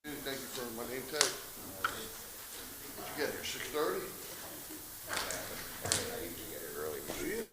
Thank you for my name tag. Did you get here, 6:30? I usually get it early. Do you?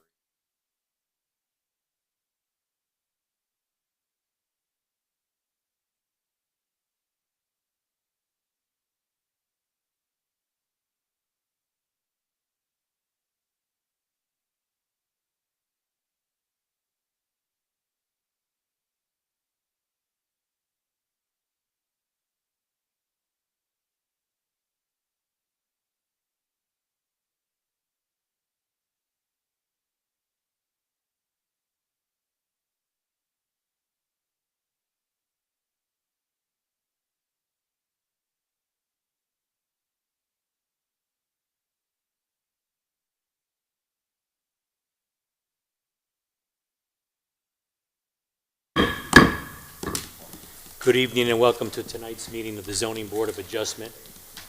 Good evening and welcome to tonight's meeting of the Zoning Board of Adjustment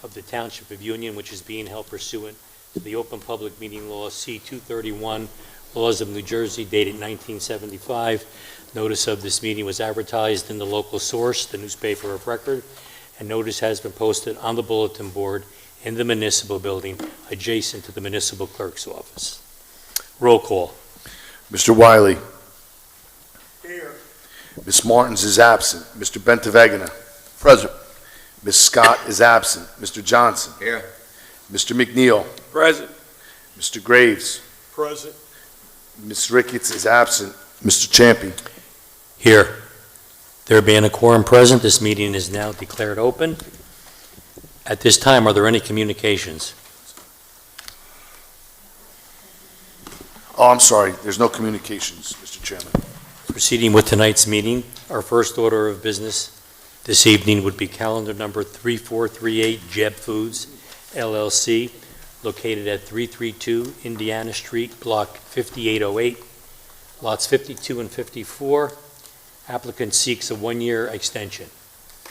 of the Township of Union, which is being held pursuant to the Open Public Meeting Law C-231, Laws of New Jersey, dated 1975. Notice of this meeting was advertised in the local source, the newspaper of record, and notice has been posted on the bulletin board in the municipal building adjacent to the municipal clerk's office. Roll call. Mr. Wiley. Here. Ms. Martins is absent. Mr. Bentavegana. Present. Ms. Scott is absent. Mr. Johnson. Here. Mr. McNeil. Present. Mr. Graves. Present. Ms. Ricketts is absent. Mr. Champy. Here. There being a quorum present, this meeting is now declared open. At this time, are there any communications? Oh, I'm sorry. There's no communications, Mr. Chairman. Proceeding with tonight's meeting, our first order of business this evening would be calendar number 3438 Jeb Foods LLC, located at 332 Indiana Street, Block 5808, lots 52 and 54. Applicant seeks a one-year extension.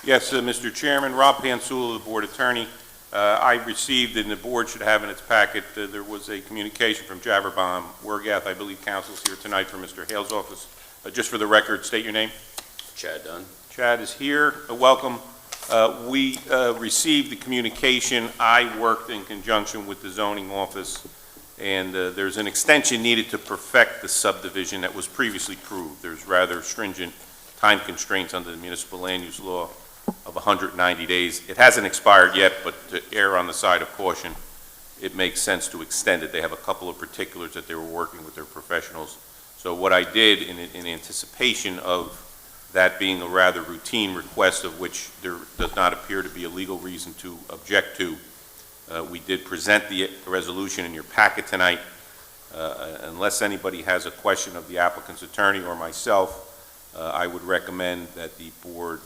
Yes, Mr. Chairman, Rob Pansula, the Board Attorney. I received, and the Board should have in its packet, there was a communication from Javerbaum Wergath. I believe Council's here tonight from Mr. Hale's office. Just for the record, state your name. Chad Dunn. Chad is here. Welcome. We received the communication. I worked in conjunction with the zoning office, and there's an extension needed to perfect the subdivision that was previously approved. There's rather stringent time constraints under the municipal land use law of 190 days. It hasn't expired yet, but to err on the side of caution, it makes sense to extend it. They have a couple of particulars that they were working with their professionals. So what I did in anticipation of that being a rather routine request, of which there does not appear to be a legal reason to object to, we did present the resolution in your packet tonight. Unless anybody has a question of the applicant's attorney or myself, I would recommend that the board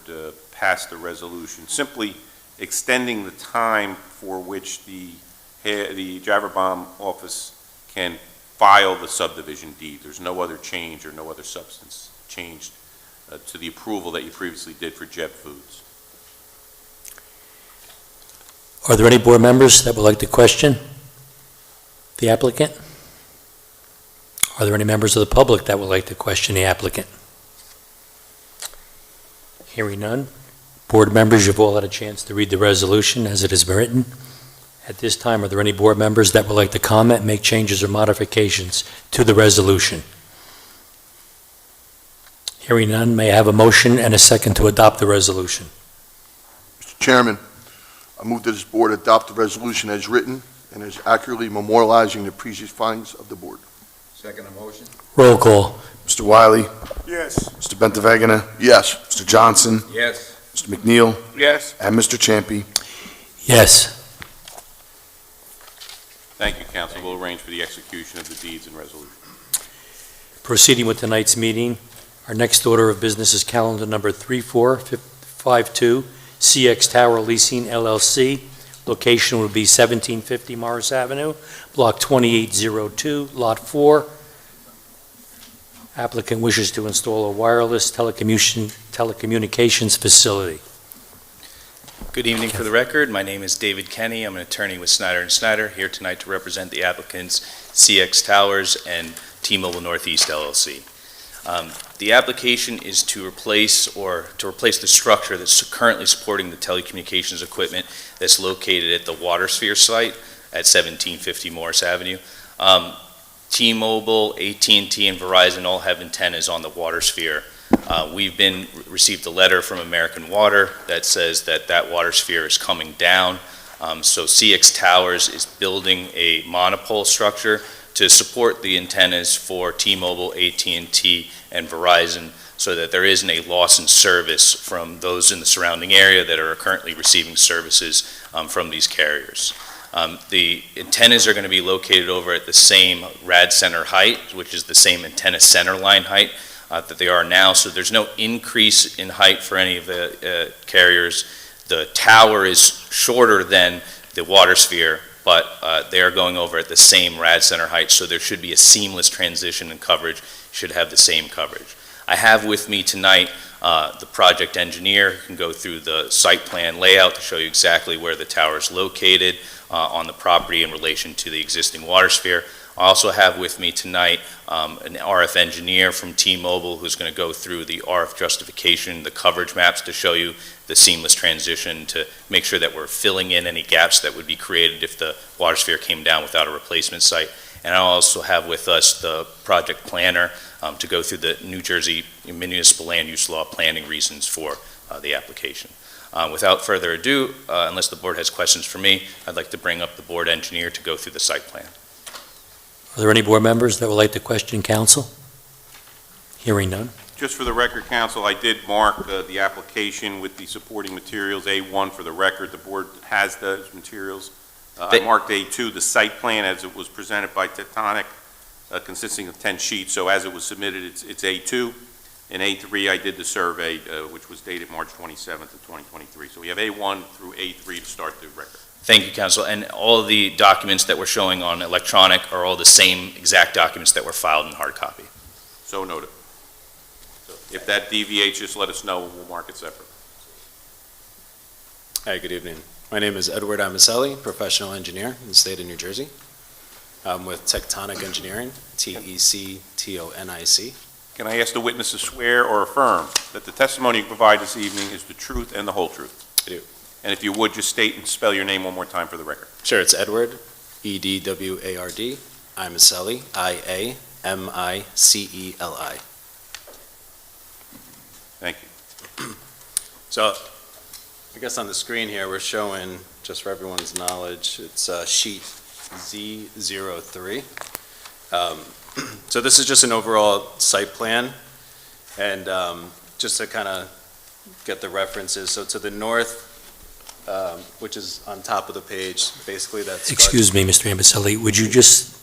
pass the resolution, simply extending the time for which the Javerbaum office can file the subdivision deed. There's no other change or no other substance changed to the approval that you previously did for Jeb Foods. Are there any board members that would like to question the applicant? Are there any members of the public that would like to question the applicant? Hearing none. Board members, you've all had a chance to read the resolution as it has been written. At this time, are there any board members that would like to comment, make changes or modifications to the resolution? Hearing none, may I have a motion and a second to adopt the resolution? Mr. Chairman, I move that this board adopt the resolution as written and as accurately memorializing the previous findings of the board. Second motion. Roll call. Mr. Wiley. Yes. Mr. Bentavegana. Yes. Mr. Johnson. Yes. Mr. McNeil. Yes. And Mr. Champy. Yes. Thank you, Council. We'll arrange for the execution of the deeds and resolution. Proceeding with tonight's meeting, our next order of business is calendar number 3452, CX Tower Leasing LLC. Location would be 1750 Morris Avenue, Block 2802, Lot 4. Applicant wishes to install a wireless telecommunications facility. Good evening. For the record, my name is David Kenny. I'm an attorney with Snyder & Snyder, here tonight to represent the applicants CX Towers and T-Mobile Northeast LLC. The application is to replace the structure that's currently supporting the telecommunications equipment that's located at the water sphere site at 1750 Morris Avenue. T-Mobile, AT&T, and Verizon all have antennas on the water sphere. We've received a letter from American Water that says that water sphere is coming down. So CX Towers is building a monopole structure to support the antennas for T-Mobile, AT&T, and Verizon, so that there isn't a loss in service from those in the surrounding area that are currently receiving services from these carriers. The antennas are going to be located over at the same rad center height, which is the same antenna center line height that they are now, so there's no increase in height for any of the carriers. The tower is shorter than the water sphere, but they are going over at the same rad center height, so there should be a seamless transition and coverage, should have the same coverage. I have with me tonight the project engineer who can go through the site plan layout to show you exactly where the tower is located on the property in relation to the existing water sphere. I also have with me tonight an RF engineer from T-Mobile who's going to go through the RF justification, the coverage maps to show you the seamless transition to make sure that we're filling in any gaps that would be created if the water sphere came down without a replacement site. And I also have with us the project planner to go through the New Jersey Municipal Land Use Law planning reasons for the application. Without further ado, unless the board has questions for me, I'd like to bring up the board engineer to go through the site plan. Are there any board members that would like to question council? Hearing none. Just for the record, council, I did mark the application with the supporting materials, A1 for the record. The board has those materials. I marked A2, the site plan as it was presented by Tectonic, consisting of 10 sheets. So as it was submitted, it's A2. And A3, I did the survey, which was dated March 27th of 2023. So we have A1 through A3 to start the record. Thank you, Council. And all of the documents that we're showing on electronic are all the same exact documents that were filed in hard copy. So noted. So if that deviates, just let us know and we'll mark it separate. Hi, good evening. My name is Edward Amicelli, professional engineer in the state of New Jersey. I'm with Tectonic Engineering, Tectonic. Can I ask the witness to swear or affirm that the testimony you provide this evening is the truth and the whole truth? I do. And if you would, just state and spell your name one more time for the record. Sure, it's Edward, Edward, Amicelli, Iamiceli. Thank you. So, I guess on the screen here, we're showing, just for everyone's knowledge, it's sheet Z03. So this is just an overall site plan, and just to kind of get the references, so to the north, which is on top of the page, basically that's... Excuse me, Mr. Ambaselli, would you just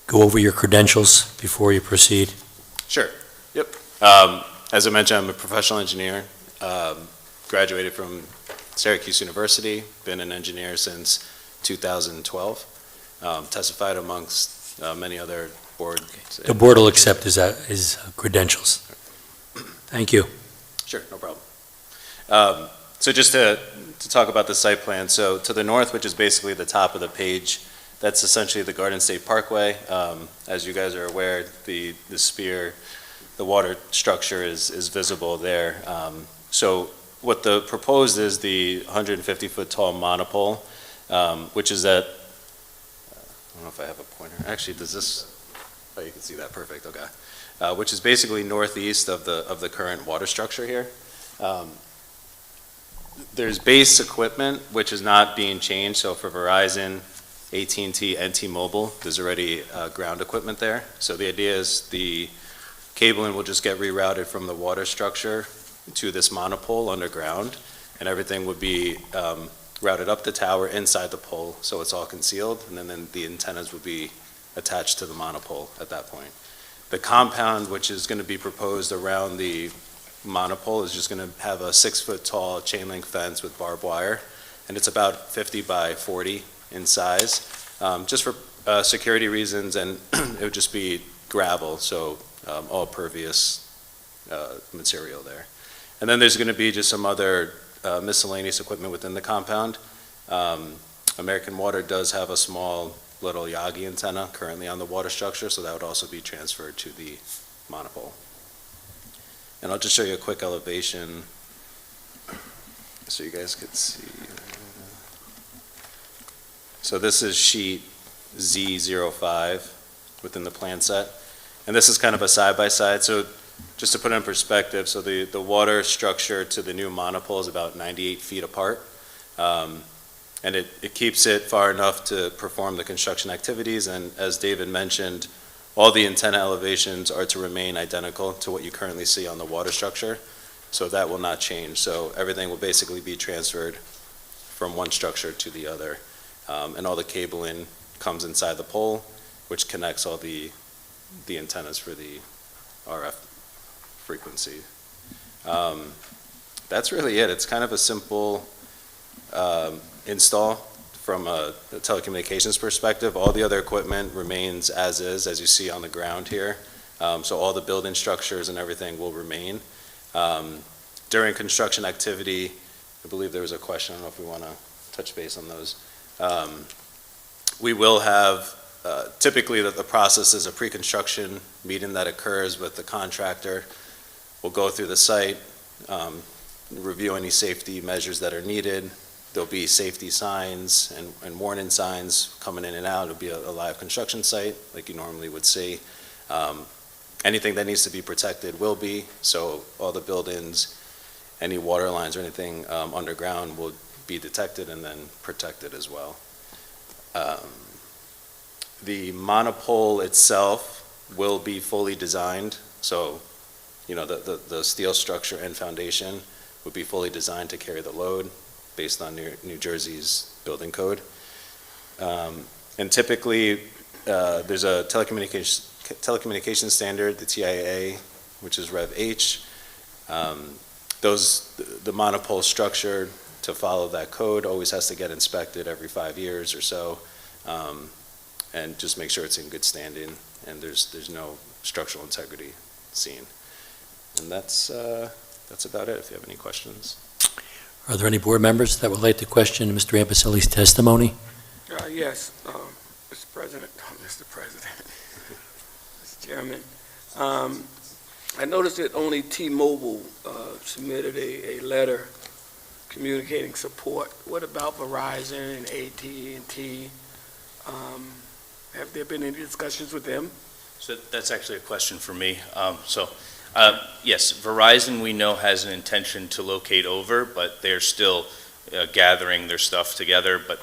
go over your credentials before you proceed? Sure, yep. As I mentioned, I'm a professional engineer, graduated from Syracuse University, been an engineer since 2012, testified amongst many other boards. The board will accept his credentials. Thank you. Sure, no problem. So just to talk about the site plan, so to the north, which is basically the top of the page, that's essentially the Garden State Parkway. As you guys are aware, the sphere, the water structure is visible there. So what the proposed is the 150-foot tall monopole, which is at, I don't know if I have a pointer. Actually, does this, oh, you can see that, perfect, okay. Which is basically northeast of the current water structure here. There's base equipment, which is not being changed. So for Verizon, AT&T, and T-Mobile, there's already ground equipment there. So the idea is the cabling will just get rerouted from the water structure to this monopole underground, and everything would be routed up the tower inside the pole, so it's all concealed, and then the antennas would be attached to the monopole at that point. The compound, which is going to be proposed around the monopole, is just going to have a 6-foot tall chain link fence with barbed wire, and it's about 50 by 40 in size, just for security reasons, and it would just be gravel, so all pervious material there. And then there's going to be just some other miscellaneous equipment within the compound. American Water does have a small little Yagi antenna currently on the water structure, so that would also be transferred to the monopole. And I'll just show you a quick elevation so you guys could see. So this is sheet Z05 within the plan set. And this is kind of a side-by-side. So just to put it in perspective, so the water structure to the new monopole is about 98 feet apart. And it keeps it far enough to perform the construction activities. And as David mentioned, all the antenna elevations are to remain identical to what you currently see on the water structure. So that will not change. So everything will basically be transferred from one structure to the other. And all the cabling comes inside the pole, which connects all the antennas for the RF frequency. That's really it. It's kind of a simple install from a telecommunications perspective. All the other equipment remains as is, as you see on the ground here. So all the building structures and everything will remain. During construction activity, I believe there was a question. I don't know if we want to touch base on those. We will have, typically the process is a pre-construction meeting that occurs with the contractor. We'll go through the site, review any safety measures that are needed. There'll be safety signs and warning signs coming in and out. It'll be a live construction site like you normally would see. Anything that needs to be protected will be, so all the buildings, any water lines or anything underground will be detected and then protected as well. The monopole itself will be fully designed, so the steel structure and foundation would be fully designed to carry the load based on New Jersey's building code. And typically, there's a telecommunications standard, the TIA, which is Rev H. The monopole structure to follow that code always has to get inspected every 5 years or so, and just make sure it's in good standing and there's no structural integrity seen. And that's about it, if you have any questions. Are there any board members that would like to question Mr. Ampicelli's testimony? Yes, Mr. President, Mr. Chairman. I noticed that only T-Mobile submitted a letter communicating support. What about Verizon and AT&T? Have there been any discussions with them? So that's actually a question for me. Yes, Verizon we know has an intention to locate over, but they're still gathering their stuff together, but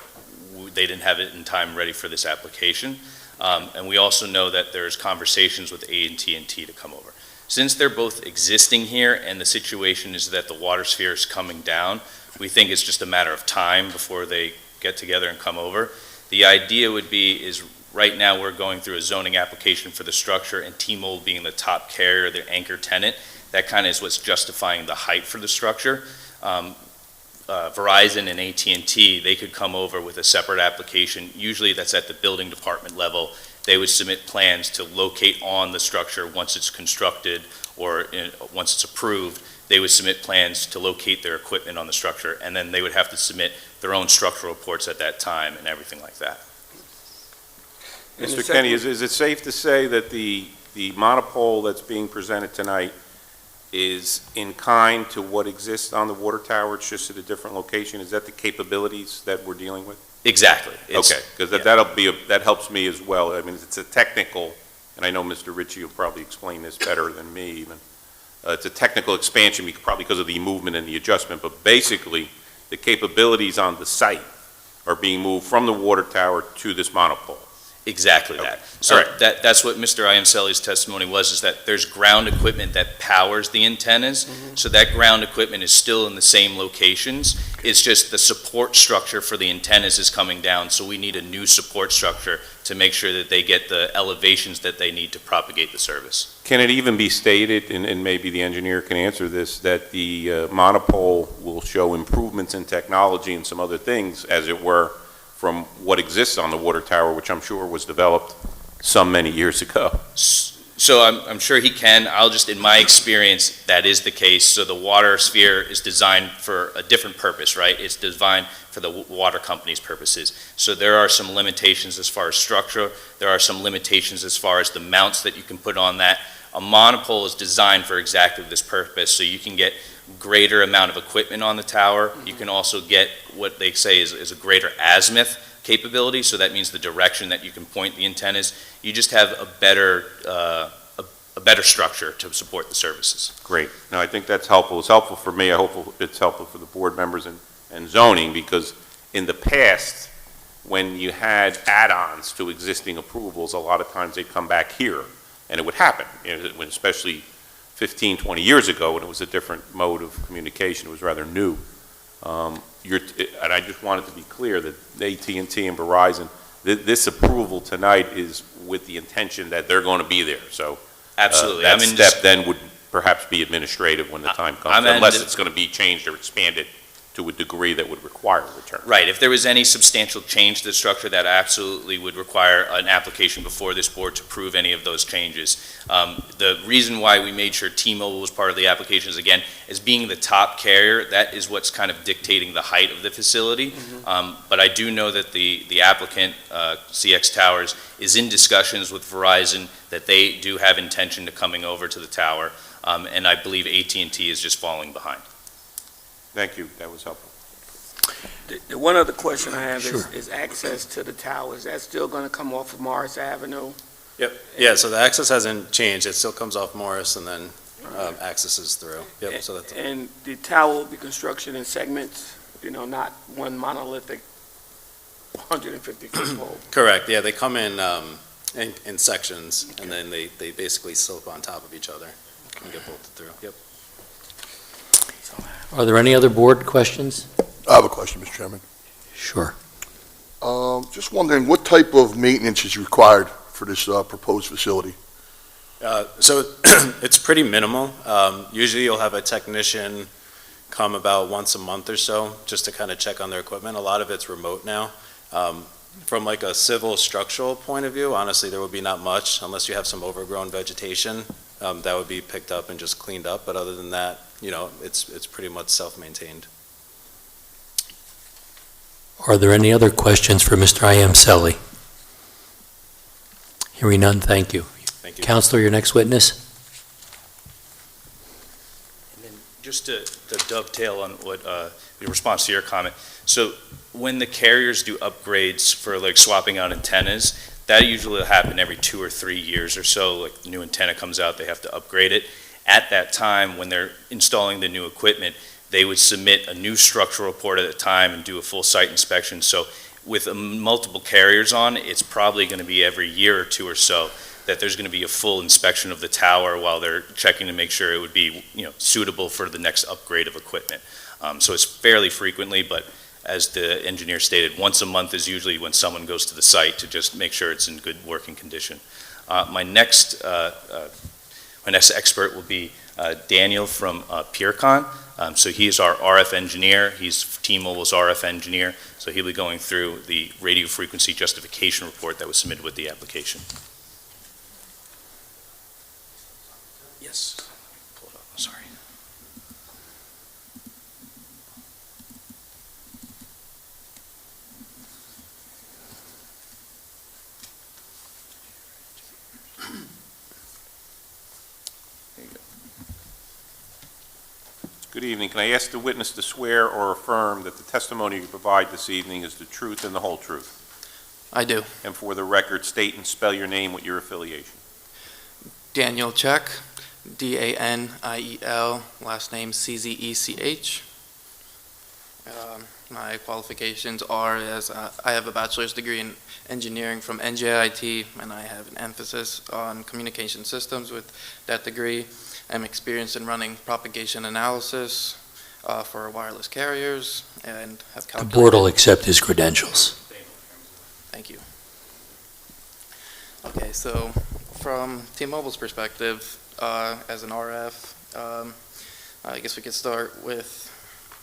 they didn't have it in time ready for this application. And we also know that there's conversations with AT&T to come over. Since they're both existing here and the situation is that the water sphere is coming down, we think it's just a matter of time before they get together and come over. The idea would be is right now we're going through a zoning application for the structure, and T-Mobile being the top carrier, the anchor tenant, that kind of is what's justifying the height for the structure. Verizon and AT&T, they could come over with a separate application. Usually that's at the building department level. They would submit plans to locate on the structure once it's constructed or once it's approved. They would submit plans to locate their equipment on the structure, and then they would have to submit their own structural reports at that time and everything like that. And the Mr. second- Kenny, is it safe to say that the monopole that's being presented tonight is in kind to what exists on the water tower? It's just at a different location? Is that the capabilities that we're dealing with? Exactly. Okay, because that helps me as well. I mean, it's a technical, and I know Mr. Ritchie will probably explain this better than me even. It's a technical expansion probably because of the movement and the adjustment, but basically the capabilities on the site are being moved from the water tower to this monopole. Exactly that. So All right. that's what Mr. Iancelli's testimony was, is that there's ground equipment that powers the antennas. So that ground equipment is still in the same locations. It's just the support structure for the antennas is coming down. So we need a new support structure to make sure that they get the elevations that they need to propagate the service. Can it even be stated, and maybe the engineer can answer this, that the monopole will show improvements in technology and some other things, as it were, from what exists on the water tower, which I'm sure was developed some many years ago? So I'm sure he can. In my experience, that is the case. So the water sphere is designed for a different purpose, right? It's designed for the water company's purposes. So there are some limitations as far as structure. There are some limitations as far as the mounts that you can put on that. A monopole is designed for exactly this purpose, so you can get greater amount of equipment on the tower. You can also get what they say is a greater azimuth capability, so that means the direction that you can point the antennas. You just have a better structure to support the services. Great. No, I think that's helpful. It's helpful for me. I hope it's helpful for the board members and zoning, because in the past, when you had add-ons to existing approvals, a lot of times they'd come back here, and it would happen, especially 15, 20 years ago, when it was a different mode of communication. It was rather new. And I just wanted to be clear that AT&T and Verizon, this approval tonight is with the intention that they're going to be there. So Absolutely. that step then would perhaps be administrative when the time comes, unless it's going to be changed or expanded to a degree that would require a return. Right, if there was any substantial change to the structure, that absolutely would require an application before this board to approve any of those changes. The reason why we made sure T-Mobile was part of the application is, again, as being the top carrier, that is what's kind of dictating the height of the facility. But I do know that the applicant, CX Towers, is in discussions with Verizon that they do have intention to coming over to the tower, and I believe AT&T is just falling behind. Thank you. That was helpful. The one other question I have Sure. is access to the tower. Is that still going to come off of Morris Avenue? Yep, yeah, so the access hasn't changed. It still comes off Morris and then accesses through. Yep, so that's, And the tower will be constructed in segments, not one monolithic 150-foot pole? correct, yeah, they come in sections, and then they basically slope on top of each other and get bolted through. Yep. Are there any other board questions? I have a question, Mr. Chairman. Sure. Just wondering, what type of maintenance is required for this proposed facility? So it's pretty minimal. Usually you'll have a technician come about once a month or so, just to kind of check on their equipment. A lot of it's remote now. From like a civil structural point of view, honestly, there would be not much unless you have some overgrown vegetation. That would be picked up and just cleaned up, but other than that, it's pretty much self-maintained. Are there any other questions for Mr. Iamcelli? Hearing none, thank you. Thank you. Counselor, your next witness? And then just to dovetail on what, in response to your comment, so when the carriers do upgrades for like swapping out antennas, that usually will happen every 2 or 3 years or so. Like the new antenna comes out, they have to upgrade it. At that time, when they're installing the new equipment, they would submit a new structural report at a time and do a full site inspection. So with multiple carriers on, it's probably going to be every year or 2 or so that there's going to be a full inspection of the tower while they're checking to make sure it would be suitable for the next upgrade of equipment. So it's fairly frequently, but as the engineer stated, once a month is usually when someone goes to the site to just make sure it's in good working condition. My next expert will be Daniel from PureCon. So he's our RF engineer. He's T-Mobile's RF engineer. So he'll be going through the radio frequency justification report that was submitted with the application. Yes. Pull it up. I'm sorry. Good evening. Can I ask the witness to swear or affirm that the testimony you provide this evening is the truth and the whole truth? I do. And for the record, state and spell your name with your affiliation. Daniel Czech, D-A-N-I-E-L, last name C-Z-E-C-H. My qualifications are I have a bachelor's degree in engineering from NJIT, and I have an emphasis on communication systems with that degree. I'm experienced in running propagation analysis for wireless carriers and have The calculated... board will accept his credentials. Thank you. Okay, so from T-Mobile's perspective, as an RF, I guess we could start with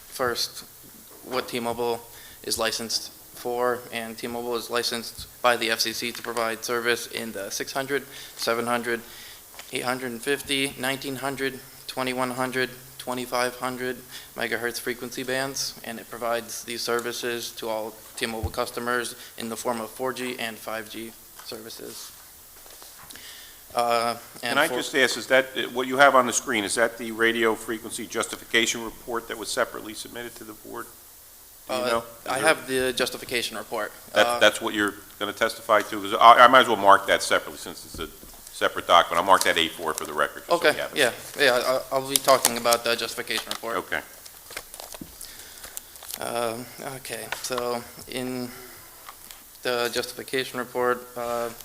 first what T-Mobile is licensed for, and T-Mobile is licensed by the FCC to provide service in the 600, 700, 850, 1900, 2100, 2500 megahertz frequency bands, and it provides these services to all T-Mobile customers in the form of 4G and 5G services. Can I just ask, is that, what you have on the screen, is that the radio frequency justification report that was separately submitted to the board? Do you know? I have the justification report. That's what you're going to testify to? 'Cause I might as well mark that separately, since it's a separate document. I'll mark that A4 for the record. just so Okay, we have it. yeah, I'll be talking about the justification report. Okay. Okay, so in the justification report,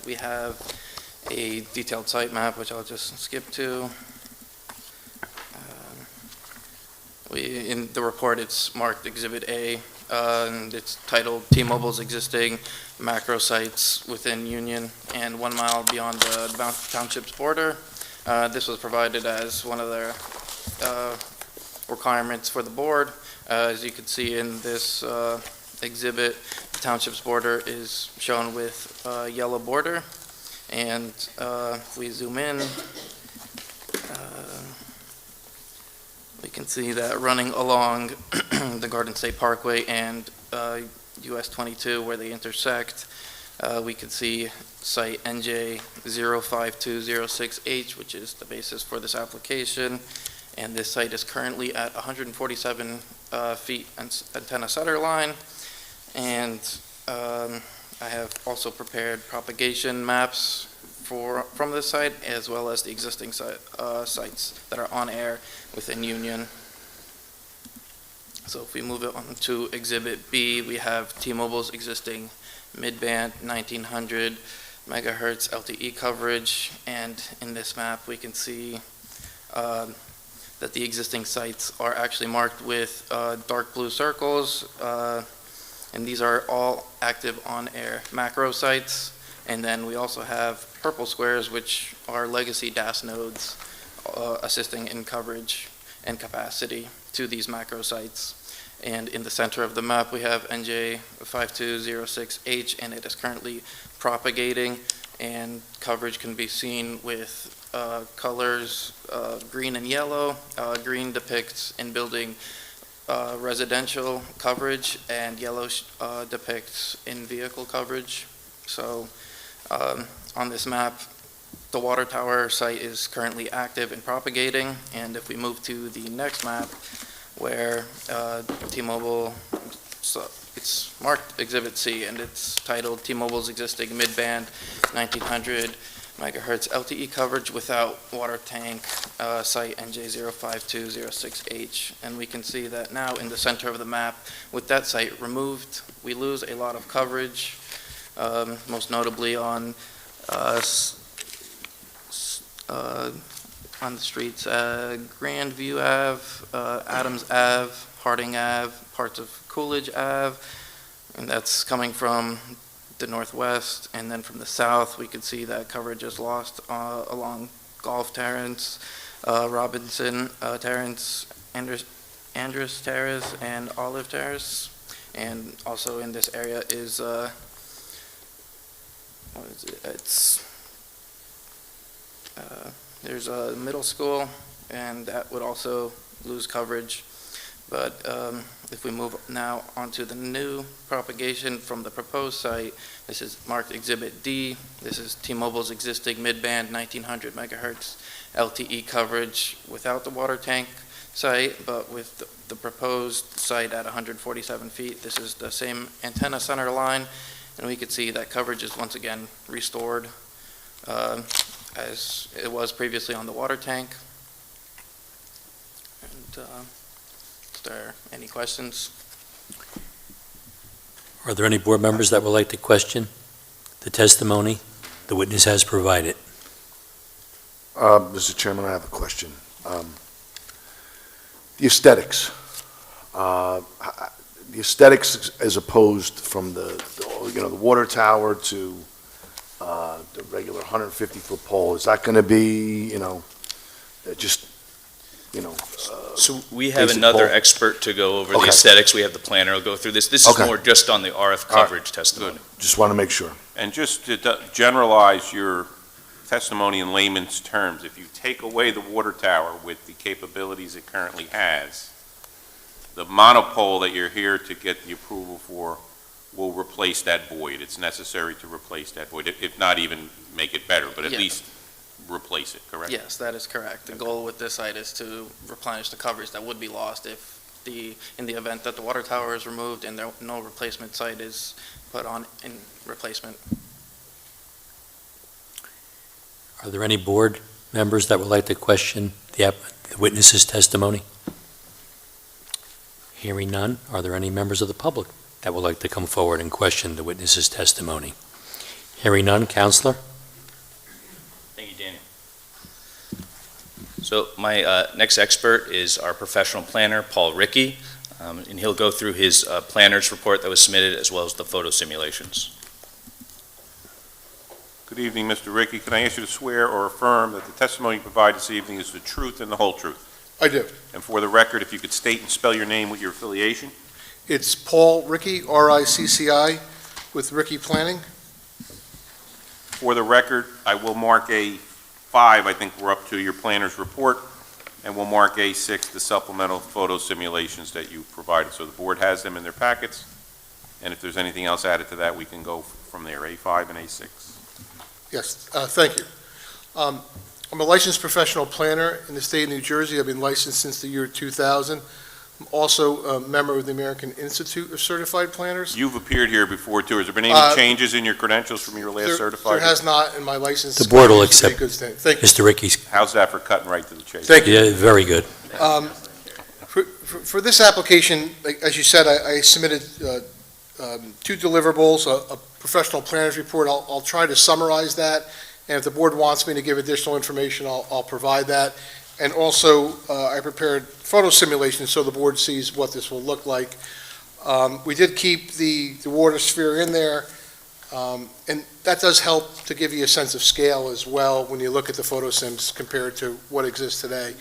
we have a detailed site map, which I'll just skip to. In the report, it's marked Exhibit A, and it's titled T-Mobile's existing macro sites within Union and 1 mile beyond the township's border. This was provided as one of the requirements for the board. As you can see in this exhibit, the township's border is shown with a yellow border. And if we zoom in, we can see that running along the Garden State Parkway and US 22 where they intersect, we can see site NJ 05206H, which is the basis for this application. And this site is currently at 147 feet antenna center line. And I have also prepared propagation maps from this site, as well as the existing sites that are on air within Union. So if we move it on to Exhibit B, we have T-Mobile's existing mid-band 1900 megahertz LTE coverage, and in this map we can see that the existing sites are actually marked with dark blue circles, and these are all active on-air macro sites. And then we also have purple squares, which are legacy DAS nodes assisting in coverage and capacity to these macro sites. And in the center of the map, we have NJ5206H, and it is currently propagating, and coverage can be seen with colors green and yellow. Green depicts in-building residential coverage, and yellow depicts in-vehicle coverage. So on this map, the water tower site is currently active and propagating. And if we move to the next map, where T-Mobile, so it's marked Exhibit C, and it's titled T-Mobile's existing mid-band 1900 megahertz LTE coverage without water tank, site NJ05206H. And we can see that now in the center of the map, with that site removed, we lose a lot of coverage, most notably on the streets Grandview Ave, Adams Ave, Harding Ave, parts of Coolidge Ave, and that's coming from the northwest. And then from the south, we could see that coverage is lost along Golf Terrace, Robinson Terrace, Andrews Terrace, and Olive Terrace. And also in this area is what is it? It's there's a middle school, and that would also lose coverage. But if we move now onto the new propagation from the proposed site, this is marked Exhibit D. This is T-Mobile's existing mid-band 1900 megahertz LTE coverage without the water tank site, but with the proposed site at 147 feet. This is the same antenna center line, and we could see that coverage is once again restored as it was previously on the water tank. And is there any questions? Are there any board members that would like to question the testimony the witness has provided? Mr. Chairman, I have a question. The aesthetics. The aesthetics as opposed from the water tower to the regular 150-foot pole, is that going to be, just, So we have basic another pole? expert to go over the Okay. aesthetics. We have the planner who'll go through this. This is Okay. more just on the RF coverage testimony. just want to make sure. And just to generalize your testimony in layman's terms, if you take away the water tower with the capabilities it currently has, the monopole that you're here to get the approval for will replace that void. It's necessary to replace that void, if not even make it better, but at Yeah. least replace it, correct? Yes, that is correct. The goal with this site is to replenish the coverage that would be lost in the event that the water tower is removed and no replacement site is put on in replacement. Are there any board members that would like to question the witness's testimony? Hearing none, are there any members of the public that would like to come forward and question the witness's testimony? Hearing none, Counselor? Thank you, Daniel. So my next expert is our professional planner, Paul Rickey, and he'll go through his planner's report that was submitted as well as the photo simulations. Good evening, Mr. Rickey. Can I ask you to swear or affirm that the testimony you provide this evening is the truth and the whole truth? I do. And for the record, if you could state and spell your name with your affiliation? It's Paul Rickey, R-I-C-C-I, with Rickey Planning. For the record, I will mark A5, I think we're up to your planner's report, and we'll mark A6, the supplemental photo simulations that you provided. So the board has them in their packets, and if there's anything else added to that, we can go from there, A5 and A6. Yes, thank you. I'm a licensed professional planner in the state of New Jersey. I've been licensed since the year 2000. I'm also a member of the American Institute of Certified Planners. You've appeared here before, too. Has there been any changes in your credentials from your last certified? There has not in my license. The board will continues to be accept good standing. Thank you. Mr. Rickey's. How's that for cutting right to the chase? Thank you. Yeah, very good. For this application, as you said, I submitted two deliverables, a professional planner's report. I'll try to summarize that, and if the board wants me to give additional information, I'll provide that. And also, I prepared photo simulations so the board sees what this will look like. We did keep the water sphere in there, and that does help to give you a sense of scale as well when you look at the photo sims compared to what exists today.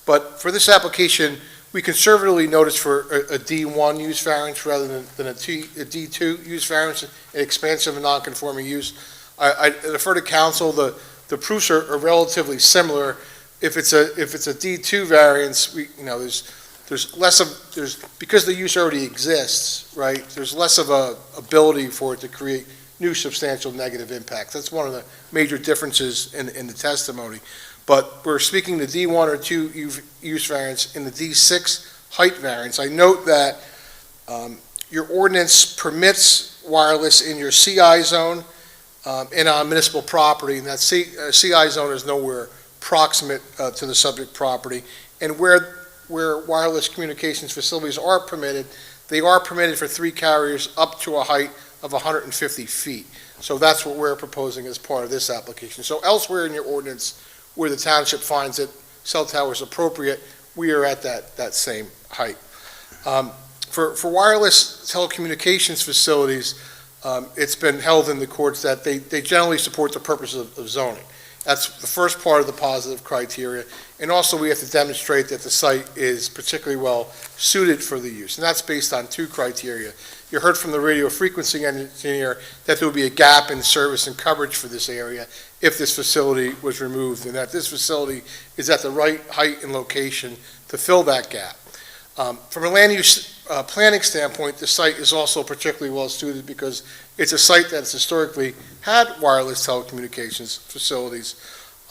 But for this application, we conservatively noticed for a D1 use variance rather than a D2 use variance, an expansive and non-conforming use. I defer to council. The proofs are relatively similar. If it's a D2 variance, there's less of because the use already exists, right? There's less of a ability for it to create new substantial negative impacts. That's one of the major differences in the testimony. But we're speaking the D1 or 2 use variance in the D6 height variance. I note that your ordinance permits wireless in your CI zone and on municipal property, and that CI zone is nowhere proximate to the subject property. And where wireless communications facilities are permitted, they are permitted for 3 carriers up to a height of 150 feet. So that's what we're proposing as part of this application. So elsewhere in your ordinance, where the township finds that cell tower is appropriate, we are at that same height. For wireless telecommunications facilities, it's been held in the courts that they generally support the purpose of zoning. That's the first part of the positive criteria. And also we have to demonstrate that the site is particularly well suited for the use. And that's based on 2 criteria. You heard from the radio frequency engineer that there would be a gap in service and coverage for this area if this facility was removed, and that this facility is at the right height and location to fill that gap. From a land use planning standpoint, the site is also particularly well suited because it's a site that's historically had wireless telecommunications facilities,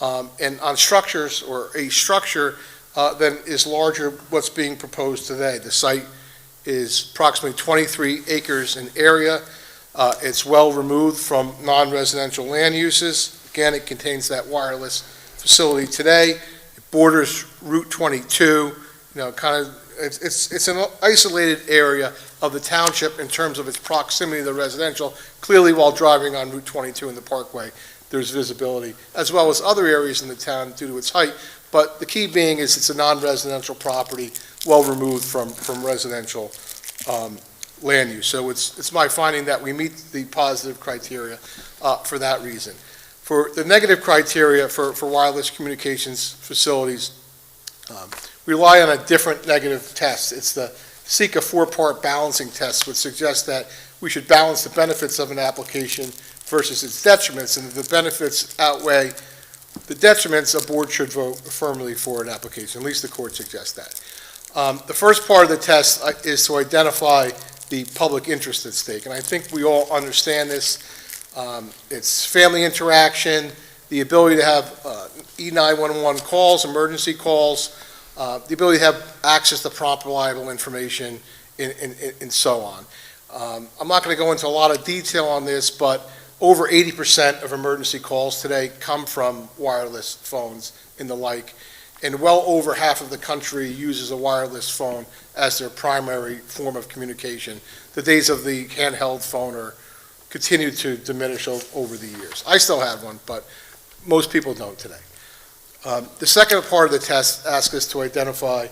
and on structures, or a structure that is larger what's being proposed today. The site is approximately 23 acres in area. It's well removed from non-residential land uses. Again, it contains that wireless facility today. It borders Route 22, it's an isolated area of the township in terms of its proximity to the residential. Clearly, while driving on Route 22 in the Parkway, there's visibility, as well as other areas in the town due to its height. But the key being is it's a non-residential property, well removed from residential land use. So it's my finding that we meet the positive criteria for that reason. For the negative criteria for wireless communications facilities, we rely on a different negative test. It's the SECA 4-part balancing test, which suggests that we should balance the benefits of an application versus its detriments, and if the benefits outweigh the detriments, a board should vote firmly for an application. At least the court suggests that. The first part of the test is to identify the public interest at stake, and I think we all understand this. It's family interaction, the ability to have E911 calls, emergency calls, the ability to have access to prompt, reliable information, and so on. I'm not going to go into a lot of detail on this, but over 80% of emergency calls today come from wireless phones and the like, and well over half of the country uses a wireless phone as their primary form of communication. The days of the handheld phone are continue to diminish over the years. I still have one, but most people don't today. The second part of the test asks us to identify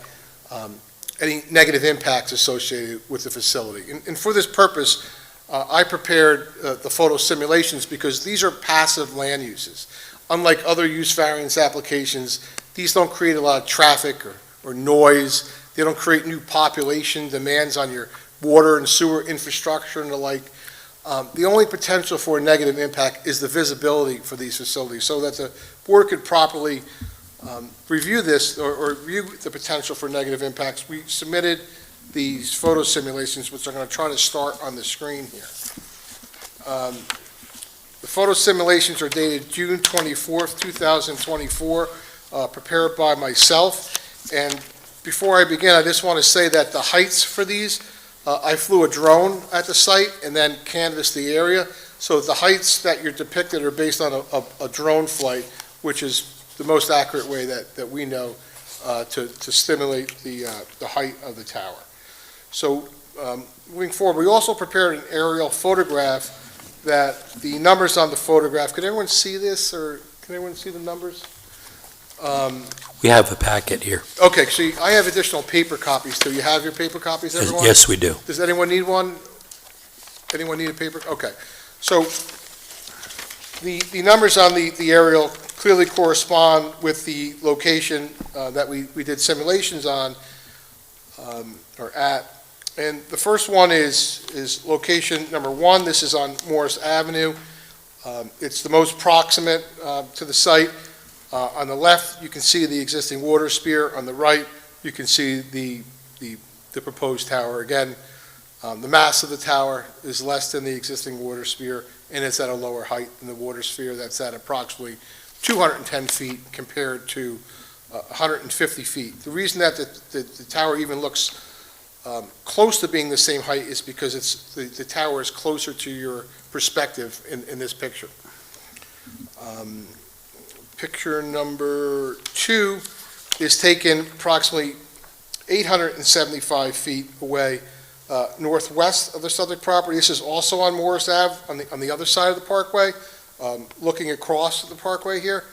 any negative impacts associated with the facility. And for this purpose, I prepared the photo simulations because these are passive land uses. Unlike other use variance applications, these don't create a lot of traffic or noise. They don't create new population demands on your water and sewer infrastructure and the like. The only potential for a negative impact is the visibility for these facilities, so that the board could properly review this or review the potential for negative impacts. We submitted these photo simulations, which I'm going to try to start on the screen here. The photo simulations are dated June 24th, 2024, prepared by myself. And before I begin, I just want to say that the heights for these, I flew a drone at the site and then canvassed the area. So the heights that you're depicted are based on a drone flight, which is the most accurate way that we know to stimulate the height of the tower. So moving forward, we also prepared an aerial photograph that the numbers on the photograph, can everyone see this, or can everyone see the numbers? We have a packet here. Okay, so I have additional paper copies too. You have your paper copies, everyone? Yes, we do. Does anyone need one? Anyone need a paper? Okay. So the numbers on the aerial clearly correspond with the location that we did simulations on, or at. And the first one is location number 1. This is on Morris Avenue. It's the most proximate to the site. On the left, you can see the existing water sphere. On the right, you can see the proposed tower. Again, the mass of the tower is less than the existing water sphere, and it's at a lower height than the water sphere. That's at approximately 210 feet compared to 150 feet. The reason that the tower even looks close to being the same height is because the tower is closer to your perspective in this picture. Picture number 2 is taken approximately 875 feet away northwest of the subject property. This is also on Morris Ave, on the other side of the parkway, looking across the parkway here.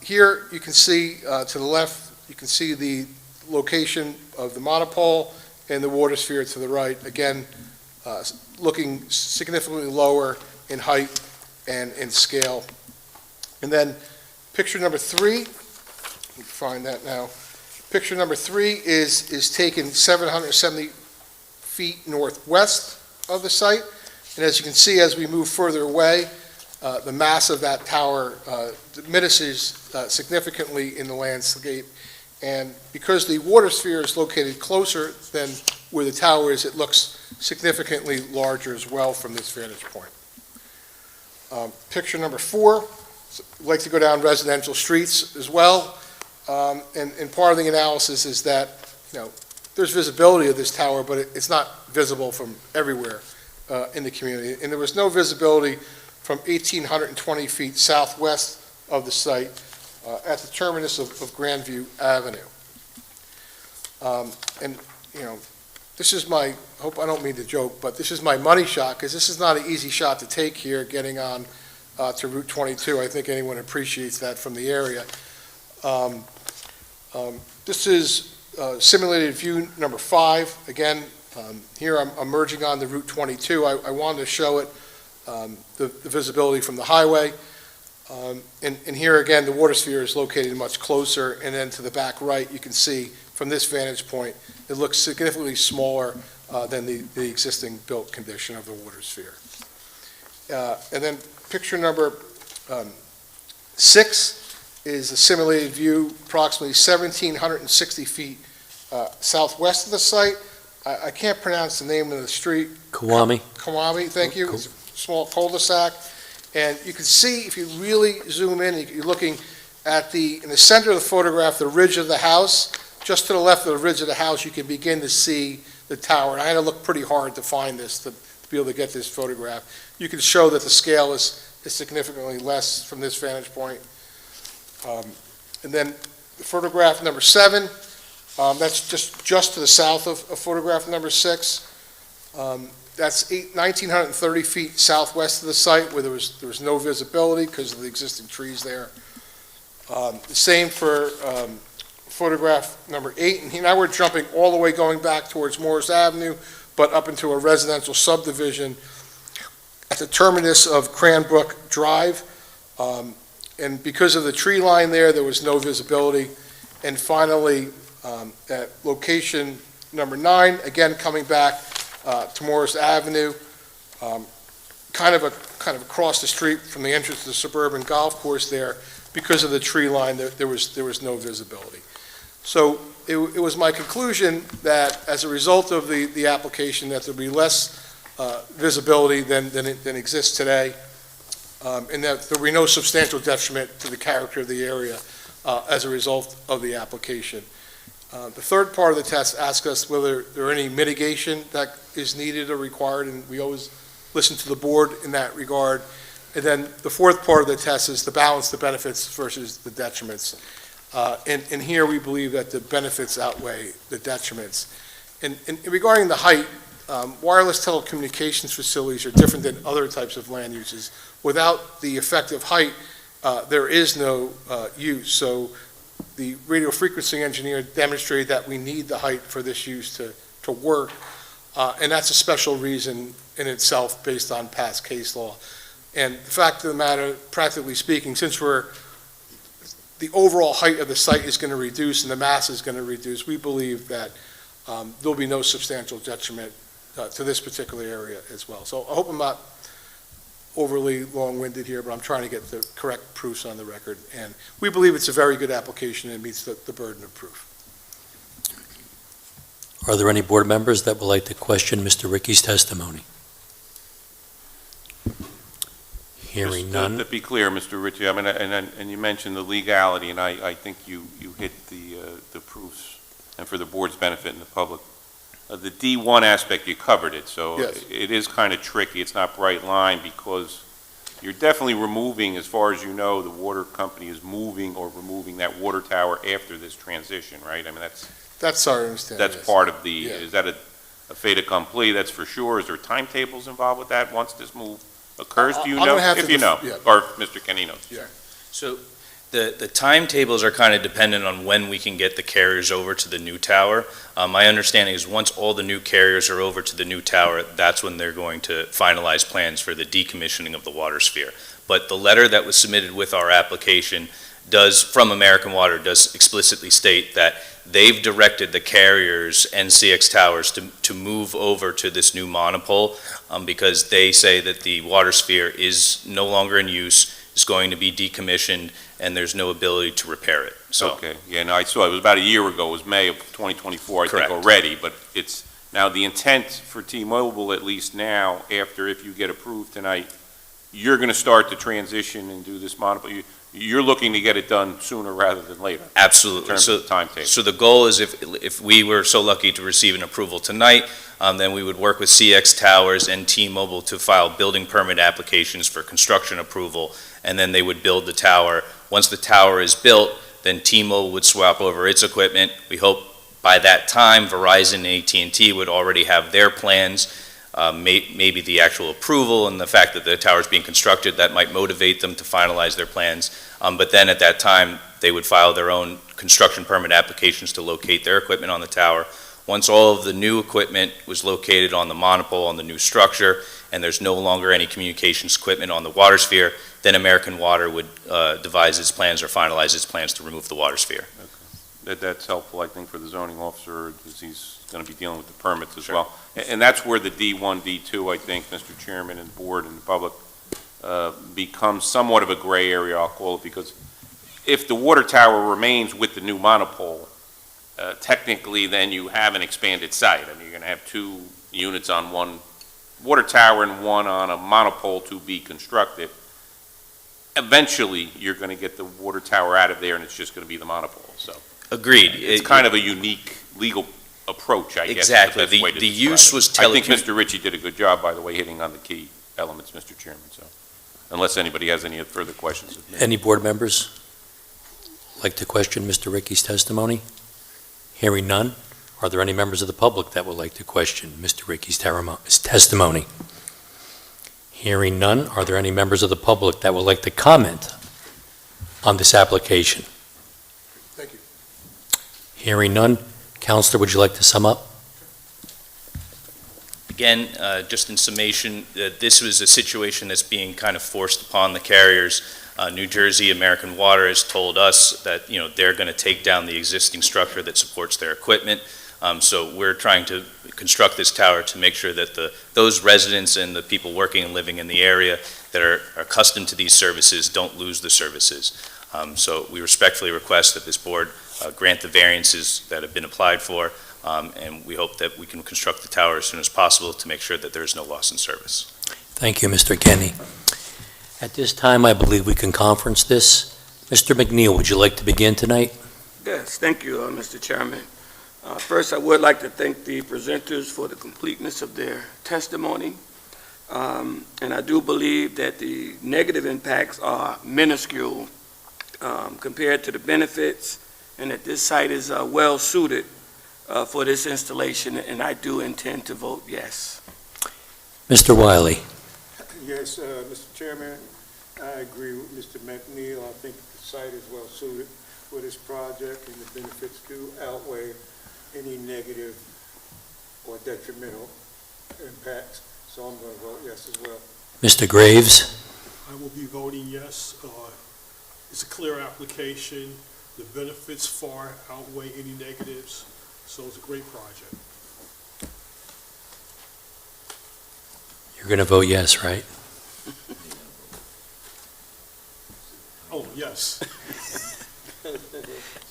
Here you can see to the left, you can see the location of the monopole and the water sphere to the right. Again, looking significantly lower in height and in scale. And then picture number 3, let me find that now. Picture number 3 is taken 770 feet northwest of the site. And as you can see, as we move further away, the mass of that tower diminishes significantly in the landscape. And because the water sphere is located closer than where the tower is, it looks significantly larger as well from this vantage point. Picture number 4, I'd like to go down residential streets as well. And part of the analysis is that, there's visibility of this tower, but it's not visible from everywhere in the community. And there was no visibility from 1,820 feet southwest of the site at the terminus of Grandview Avenue. And, this is I hope I don't mean to joke, but this is my money shot, because this is not an easy shot to take here, getting on to Route 22. I think anyone appreciates that from the area. This is simulated view number 5. Again, here I'm merging on the Route 22. I wanted to show it, the visibility from the highway. And here again, the water sphere is located much closer, and then to the back right, you can see from this vantage point, it looks significantly smaller than the existing built condition of the water sphere. And then picture number 6 is a simulated view approximately 1,760 feet southwest of the site. I can't pronounce the name of the street. Kawami. Kawami, thank you. It's a small cul-de-sac. And you can see, if you really zoom in, you're looking at in the center of the photograph, the ridge of the house. Just to the left of the ridge of the house, you can begin to see the tower. And I had to look pretty hard to find this, to be able to get this photograph. You can show that the scale is significantly less from this vantage point. And then photograph number 7, that's just to the south of photograph number 6. That's 1,930 feet southwest of the site, where there was no visibility because of the existing trees there. The same for photograph number 8, and now we're jumping all the way going back towards Morris Avenue, but up into a residential subdivision at the terminus of Cranbrook Drive. And because of the tree line there was no visibility. And finally, at location number 9, again coming back to Morris Avenue, kind of across the street from the entrance to the suburban golf course there. Because of the tree line, there was no visibility. So it was my conclusion that as a result of the application, that there'll be less visibility than exists today, and that there will be no substantial detriment to the character of the area as a result of the application. The third part of the test asks us whether there are any mitigation that is needed or required, and we always listen to the board in that regard. And then the fourth part of the test is to balance the benefits versus the detriments. And here we believe that the benefits outweigh the detriments. And regarding the height, wireless telecommunications facilities are different than other types of land uses. Without the effective height, there is no use. So the radio frequency engineer demonstrated that we need the height for this use to work. And that's a special reason in itself based on past case law. And the fact of the matter, practically speaking, since the overall height of the site is going to reduce and the mass is going to reduce, we believe that there'll be no substantial detriment to this particular area as well. So I hope I'm not overly long-winded here, but I'm trying to get the correct proofs on the record. And we believe it's a very good application and meets the burden of proof. Are there any board members that would like to question Mr. Ricky's testimony? Hearing none. To be clear, Mr. Ritchie, I mean, and you mentioned the legality, and I think you hit the proofs, and for the board's benefit and the public. The D1 aspect, you covered it, so Yes. it is kind of tricky. It's not bright line, because you're definitely removing, as far as you know, the water company is moving or removing that water tower after this transition, right? I mean, That's our understanding. that's yes. part of the, Yeah. is that a fait accompli, that's for sure? Is there timetables involved with that once this move occurs? Do you I'm know? gonna have If to you know, yeah. or Mr. Kenny knows. Yeah. So the timetables are kind of dependent on when we can get the carriers over to the new tower. My understanding is once all the new carriers are over to the new tower, that's when they're going to finalize plans for the decommissioning of the water sphere. But the letter that was submitted with our application from American Water does explicitly state that they've directed the carriers and CX towers to move over to this new monopole because they say that the water sphere is no longer in use, is going to be decommissioned, and there's no ability to repair it. So, Okay, yeah, no, I saw, it was about a year ago, it was May of 2024, I Correct. think, already, but it's, now the intent for T-Mobile, at least now, if you get approved tonight, you're gonna start the transition and do this monopole, you're looking to get it done sooner rather than later, in absolutely. terms So, of the timetable. so the goal is if we were so lucky to receive an approval tonight, then we would work with CX Towers and T-Mobile to file building permit applications for construction approval, and then they would build the tower. Once the tower is built, then T-Mobile would swap over its equipment. We hope by that time, Verizon and AT&T would already have their plans, maybe the actual approval and the fact that the tower is being constructed, that might motivate them to finalize their plans. But then at that time, they would file their own construction permit applications to locate their equipment on the tower. Once all of the new equipment was located on the monopole, on the new structure, and there's no longer any communications equipment on the water sphere, then American Water would devise its plans or finalize its plans to remove the water sphere. That's helpful, I think, for the zoning officer, because he's gonna be dealing with the permits as Sure. well. And that's where the D1, D2, I think, Mr. Chairman and board and the public, becomes somewhat of a gray area, I'll call it, because if the water tower remains with the new monopole, technically then you have an expanded site. I mean, you're gonna have 2 units on one water tower and one on a monopole to be constructed. eventually, you're going to get the water tower out of there, and it's just going to be the monopole, so. Agreed. It's kind of a unique legal approach, I guess. is the Exactly. best way to The describe use it. was I think Mr. Ritchie did a good job, by the way, hitting on the key elements, Mr. Chairman, so, unless anybody has any further questions of me. Any board members like to question Mr. Ricky's testimony? Hearing none, are there any members of the public that would like to question Mr. Ricky's testimony? Hearing none, are there any members of the public that would like to comment on this application? Thank you. Hearing none, Counselor, would you like to sum up? Again, just in summation, this was a situation that's being kind of forced upon the carriers. New Jersey American Water has told us that, they're going to take down the existing structure that supports their equipment. So we're trying to construct this tower to make sure that those residents and the people working and living in the area that are accustomed to these services don't lose the services. So we respectfully request that this board grant the variances that have been applied for, and we hope that we can construct the tower as soon as possible to make sure that there is no loss in service. Thank you, Mr. Kenny. At this time, I believe we can conference this. Mr. McNeil, would you like to begin tonight? Yes, thank you, Mr. Chairman. First, I would like to thank the presenters for the completeness of their testimony. And I do believe that the negative impacts are minuscule compared to the benefits, and that this site is well-suited for this installation, and I do intend to vote yes. Mr. Wiley? Yes, Mr. Chairman, I agree with Mr. McNeil. I think the site is well suited for this project, and the benefits do outweigh any negative or detrimental impacts, so I'm going to vote yes as well. Mr. Graves? I will be voting yes. It's a clear application. The benefits far outweigh any negatives, so it's a great project. You're going to vote yes, right? Oh, yes.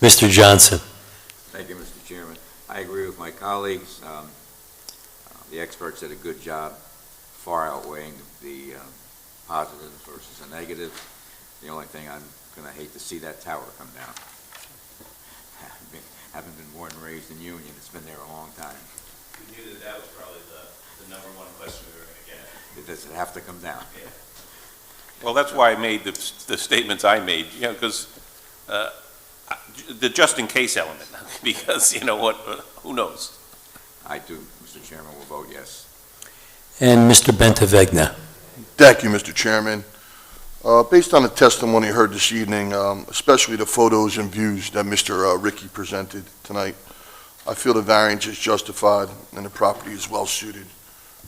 Mr. Johnson? Thank you, Mr. Chairman. I agree with my colleagues. The experts did a good job, far outweighing the positives versus the negatives. The only thing I'm going to hate to see that tower come down. Having been born and raised in Union, it's been there a long time. We knew that was probably the number one question we were going to get. Does it have to come down? Yeah. Well, that's why I made the statements I made, because the just-in-case element, because, who knows? I do, Mr. Chairman, will vote yes. And Mr. Bentavegna? Thank you, Mr. Chairman. Based on the testimony heard this evening, especially the photos and views that Mr. Ricky presented tonight, I feel the variance is justified and the property is well-suited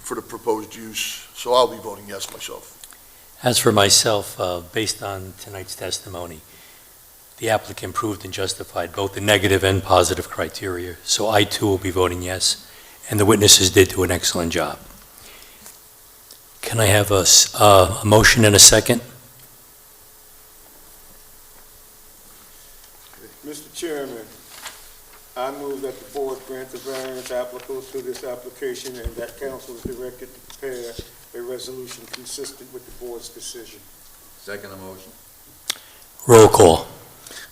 for the proposed use, so I'll be voting yes myself. As for myself, based on tonight's testimony, the applicant proved and justified both the negative and positive criteria, so I too will be voting yes, and the witnesses did do an excellent job. Can I have a motion and a second? Mr. Chairman, I move that the board grant the variance applicable to this application and that council is directed to prepare a resolution consistent with the board's decision. Second motion? Roll call.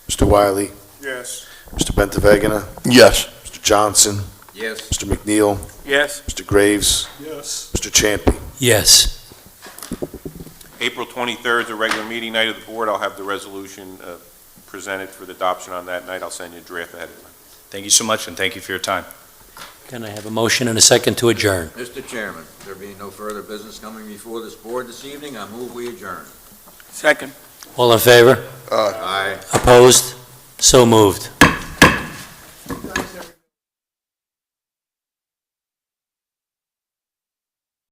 Mr. Wiley? Yes. Mr. Bentavegna? Yes. Mr. Johnson? Yes. Mr. McNeil? Yes. Mr. Graves? Yes. Mr. Champy? Yes. April 23rd is a regular meeting night of the board. I'll have the resolution presented for the adoption on that night. I'll send you a draft ahead of time. Thank you so much, and thank you for your time. Can I have a motion and a second to adjourn? Mr. Chairman, there being no further business coming before this board this evening, I move we adjourn. Second. All in favor? Aye. Opposed? So moved.